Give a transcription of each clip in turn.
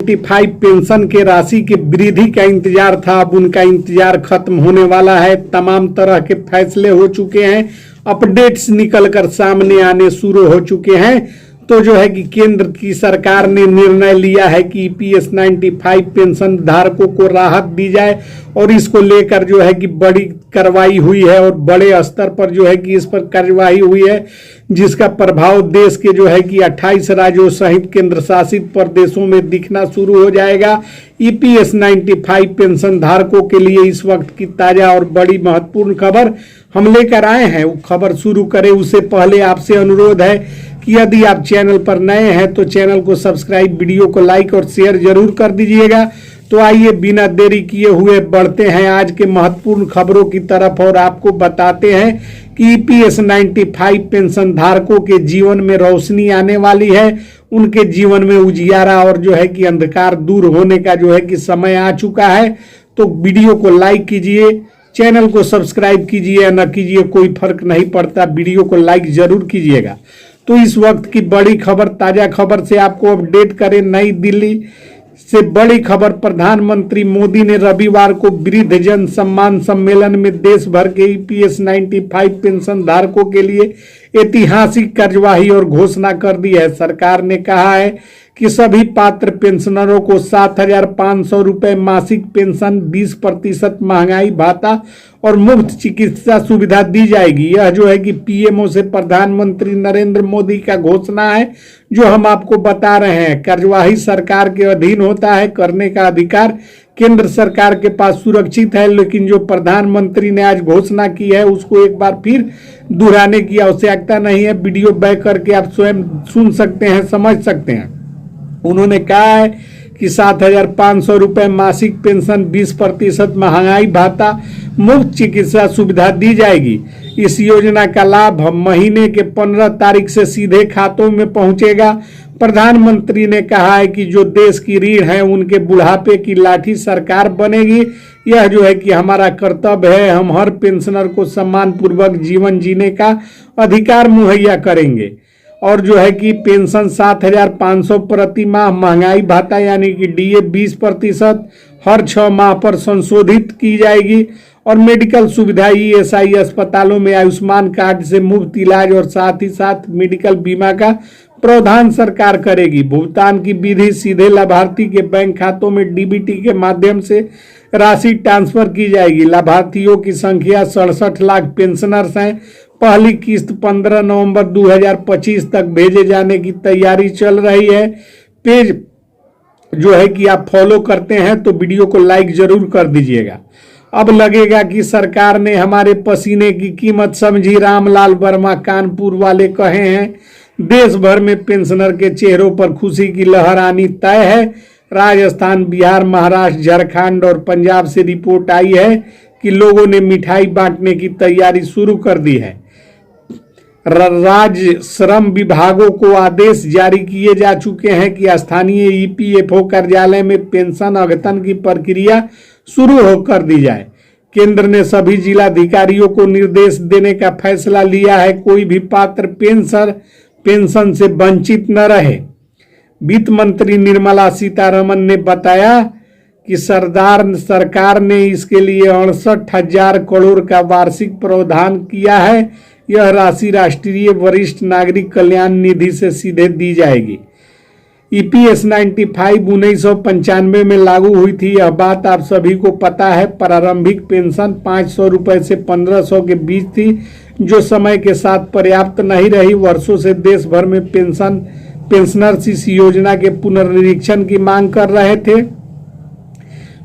95 pension के राशि के वृद्धि का इंतजार था, अब उनका इंतजार खत्म होने वाला है। तमाम तरह के फैसले हो चुके हैं, अपडेट्स निकलकर सामने आने शुरू हो चुके हैं। तो जो है कि केंद्र की सरकार ने निर्णय लिया है कि ईपीएस 95 पेंशन धारकों को राहत दी जाए और इसको लेकर जो है कि बड़ी कार्रवाई हुई है और बड़े स्तर पर जो है कि इस पर कार्यवाही हुई है, जिसका प्रभाव देश के जो है कि 28 राज्यों सहित केंद्र शासित प्रदेशों में दिखना शुरू हो जाएगा। ईपीएस 95 पेंशन धारकों के लिए इस वक्त की ताजा और बड़ी महत्वपूर्ण खबर हम लेकर आए हैं। वो खबर शुरू करें उससे पहले आपसे अनुरोध है कि यदि आप चैनल पर नए हैं तो चैनल को सब्सक्राइब, वीडियो को लाइक और शेयर जरूर कर दीजिएगा। तो आइए बिना देरी किए हुए बढ़ते हैं आज के महत्वपूर्ण खबरों की तरफ और आपको बताते हैं कि ईपीएस 95 पेंशन धारकों के जीवन में रोशनी आने वाली है। उनके जीवन में उजियारा और जो है कि अंधकार दूर होने का जो है कि समय आ चुका है। तो वीडियो को लाइक कीजिए, चैनल को सब्सक्राइब कीजिए या न कीजिए, कोई फर्क नहीं पड़ता, वीडियो को लाइक जरूर कीजिएगा। तो इस वक्त की बड़ी खबर, ताजा खबर से आपको अपडेट करें। नई दिल्ली से बड़ी खबर, प्रधानमंत्री मोदी ने रविवार को वृद्धजन सम्मान सम्मेलन में देश भर के ईपीएस 95 पेंशन धारकों के लिए ऐतिहासिक कार्यवाही और घोषणा कर दी है। सरकार ने कहा है कि सभी पात्र पेंशनरों को 7,500 रुपए मासिक पेंशन, 20% महंगाई भत्ता और मुफ्त चिकित्सा सुविधा दी जाएगी। यह जो है कि पीएमओ से प्रधानमंत्री नरेंद्र मोदी का घोषणा है, जो हम आपको बता रहे हैं। कार्यवाही सरकार के अधीन होता है, करने का अधिकार केंद्र सरकार के पास सुरक्षित है, लेकिन जो प्रधानमंत्री ने आज घोषणा की है उसको एक बार फिर दोहराने की आवश्यकता नहीं है। वीडियो बैक करके आप स्वयं सुन सकते हैं, समझ सकते हैं। उन्होंने कहा है कि 7,500 रुपए मासिक पेंशन, 20% महंगाई भत्ता, मुफ्त चिकित्सा सुविधा दी जाएगी। इस योजना का लाभ महीने के 15 तारीख से सीधे खातों में पहुंचेगा। प्रधानमंत्री ने कहा है कि जो देश की रीढ़ है उनके बुढ़ापे की लाठी सरकार बनेगी। यह जो है कि हमारा कर्तव्य है, हम हर पेंशनर को सम्मान पूर्वक जीवन जीने का अधिकार मुहैया करेंगे। और जो है कि पेंशन 7,500 प्रति माह, महंगाई भत्ता यानी कि डीए 20% हर 6 माह पर संशोधित की जाएगी और मेडिकल सुविधा ईएसआई अस्पतालों में आयुष्मान कार्ड से मुफ्त इलाज और साथ ही साथ मेडिकल बीमा का प्रावधान सरकार करेगी। भुगतान की विधि सीधे लाभार्थी के बैंक खातों में डीबीटी के माध्यम से राशि ट्रांसफर की जाएगी। लाभार्थियों की संख्या 67 लाख पेंशनर्स हैं। पहली किस्त 15 नवंबर 2025 तक भेजे जाने की तैयारी चल रही है। पेज जो है कि आप फॉलो करते हैं तो वीडियो को लाइक जरूर कर दीजिएगा। अब लगेगा कि सरकार ने हमारे पसीने की कीमत समझी, रामलाल वर्मा कानपुर वाले कहे हैं। देश भर में पेंशनर के चेहरों पर खुशी की लहर आनी तय है। राजस्थान, बिहार, महाराष्ट्र, झारखंड और पंजाब से रिपोर्ट आई है कि लोगों ने मिठाई बांटने की तैयारी शुरू कर दी है। राज्य श्रम विभागों को आदेश जारी किए जा चुके हैं कि स्थानीय ईपीएफओ कार्यालय में पेंशन अद्यतन की प्रक्रिया शुरू होकर दी जाए। केंद्र ने सभी जिलाधिकारियों को निर्देश देने का फैसला लिया है, कोई भी पात्र पेंशन से वंचित न रहे। वित्त मंत्री निर्मला सीतारमन ने बताया कि सरकार ने इसके लिए 68,000 करोड़ का वार्षिक प्रावधान किया है। यह राशि राष्ट्रीय वरिष्ठ नागरिक कल्याण निधि से सीधे दी जाएगी। ईपीएस 95 1995 में लागू हुई थी, यह बात आप सभी को पता है। प्रारंभिक पेंशन 500 रुपए से 1500 के बीच थी, जो समय के साथ पर्याप्त नहीं रही। वर्षों से देश भर में पेंशनर्स इस योजना के पुनर्निरीक्षण की मांग कर रहे थे।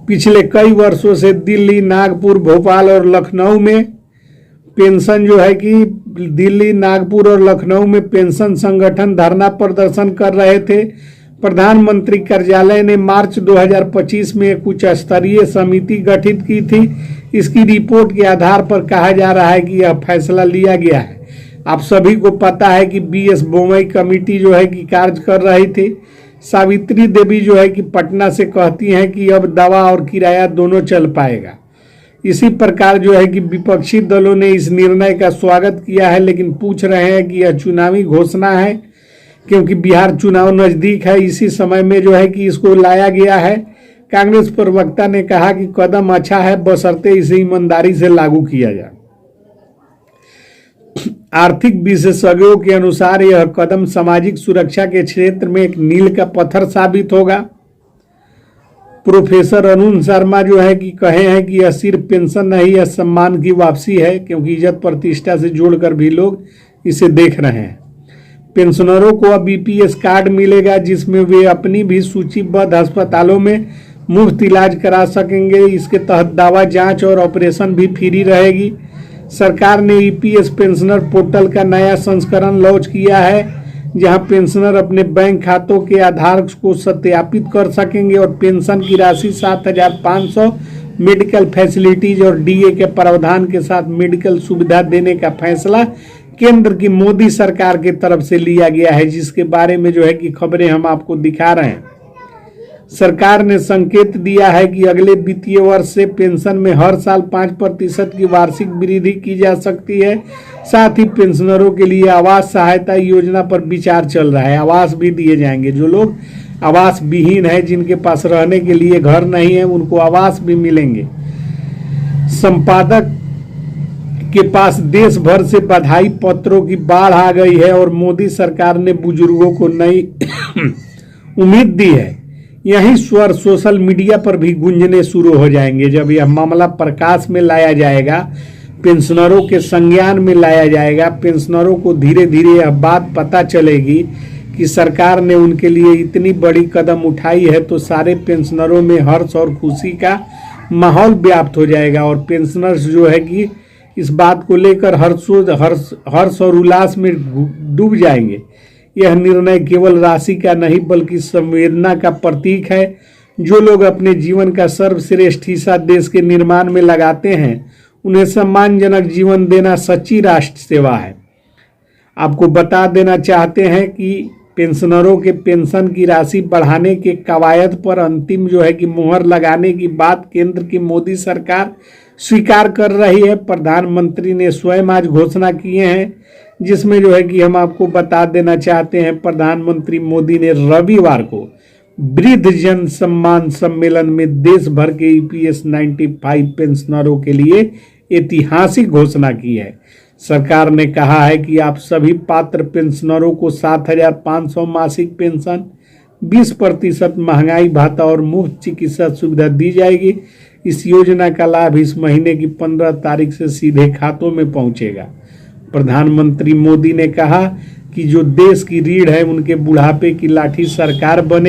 पिछले कई वर्षों से दिल्ली, नागपुर, भोपाल और लखनऊ में पेंशन जो है कि दिल्ली, नागपुर और लखनऊ में पेंशन संगठन धरना प्रदर्शन कर रहे थे। प्रधानमंत्री कार्यालय ने मार्च 2025 में एक उच्च स्तरीय समिति गठित की थी। इसकी रिपोर्ट के आधार पर कहा जा रहा है कि यह फैसला लिया गया है। आप सभी को पता है कि बीएस बोमई कमेटी जो है कि कार्य कर रही थी। सावित्री देवी जो है कि पटना से कहती हैं कि अब दवा और किराया दोनों चल पाएगा। इसी प्रकार जो है कि विपक्षी दलों ने इस निर्णय का स्वागत किया है, लेकिन पूछ रहे हैं कि यह चुनावी घोषणा है क्योंकि बिहार चुनाव नजदीक है, इसी समय में जो है कि इसको लाया गया है। कांग्रेस प्रवक्ता ने कहा कि कदम अच्छा है, बशर्ते इसे ईमानदारी से लागू किया जाए। आर्थिक विशेषज्ञों के अनुसार यह कदम सामाजिक सुरक्षा के क्षेत्र में एक मील का पत्थर साबित होगा। प्रोफेसर अरुण शर्मा जो है कि कहे हैं कि यह सिर्फ पेंशन नहीं, यह सम्मान की वापसी है, क्योंकि इज्जत प्रतिष्ठा से जोड़कर भी लोग इसे देख रहे हैं। पेंशनरों को अब बीपीएस कार्ड मिलेगा, जिसमें वे अपनी भी सूचीबद्ध अस्पतालों में मुफ्त इलाज करा सकेंगे। इसके तहत दवा, जांच और ऑपरेशन भी फ्री रहेगी। सरकार ने ईपीएस पेंशनर पोर्टल का नया संस्करण लॉन्च किया है, जहां पेंशनर अपने बैंक खातों के आधार को सत्यापित कर सकेंगे और पेंशन की राशि 7,500, मेडिकल फैसिलिटीज और डीए के प्रावधान के साथ मेडिकल सुविधा देने का फैसला केंद्र की मोदी सरकार की तरफ से लिया गया है, जिसके बारे में जो है कि खबरें हम आपको दिखा रहे हैं। सरकार ने संकेत दिया है कि अगले वित्तीय वर्ष से पेंशन में हर साल 5% की वार्षिक वृद्धि की जा सकती है। साथ ही पेंशनरों के लिए आवास सहायता योजना पर विचार चल रहा है। आवास भी दिए जाएंगे। जो लोग आवास विहीन है, जिनके पास रहने के लिए घर नहीं है, उनको आवास भी मिलेंगे। संपादक के पास देश भर से बधाई पत्रों की बाढ़ आ गई है और मोदी सरकार ने बुजुर्गों को नई उम्मीद दी है। यही स्वर सोशल मीडिया पर भी गूंजने शुरू हो जाएंगे। जब यह मामला प्रकाश में लाया जाएगा, पेंशनरों के संज्ञान में लाया जाएगा, पेंशनरों को धीरे धीरे यह बात पता चलेगी कि सरकार ने उनके लिए इतनी बड़ी कदम उठाई है, तो सारे पेंशनरों में हर्ष और खुशी का माहौल व्याप्त हो जाएगा और पेंशनर्स जो है कि इस बात को लेकर हर्ष और उल्लास में डूब जाएंगे। यह निर्णय केवल राशि का नहीं, बल्कि संवेदना का प्रतीक है। जो लोग अपने जीवन का सर्वश्रेष्ठ हिस्सा देश के निर्माण में लगाते हैं, उन्हें सम्मानजनक जीवन देना सच्ची राष्ट्र सेवा है। आपको बता देना चाहते हैं कि पेंशनरों के पेंशन की राशि बढ़ाने के कवायद पर अंतिम जो है कि मुहर लगाने की बात केंद्र की मोदी सरकार स्वीकार कर रही है। प्रधानमंत्री ने स्वयं आज घोषणा किए हैं, जिसमें जो है कि हम आपको बता देना चाहते हैं, प्रधानमंत्री मोदी ने रविवार को वृद्ध जन सम्मान सम्मेलन में देश भर के ईपीएस 95 पेंशनरों के लिए ऐतिहासिक घोषणा की है। सरकार ने कहा है कि आप सभी पात्र पेंशनरों को 7,500 मासिक पेंशन, 20% महंगाई भत्ता और मुफ्त चिकित्सा सुविधा दी जाएगी। इस योजना का लाभ इस महीने की 15 तारीख से सीधे खातों में पहुंचेगा। प्रधानमंत्री मोदी ने कहा कि जो देश की रीढ़ है, उनके बुढ़ापे की लाठी सरकार बने।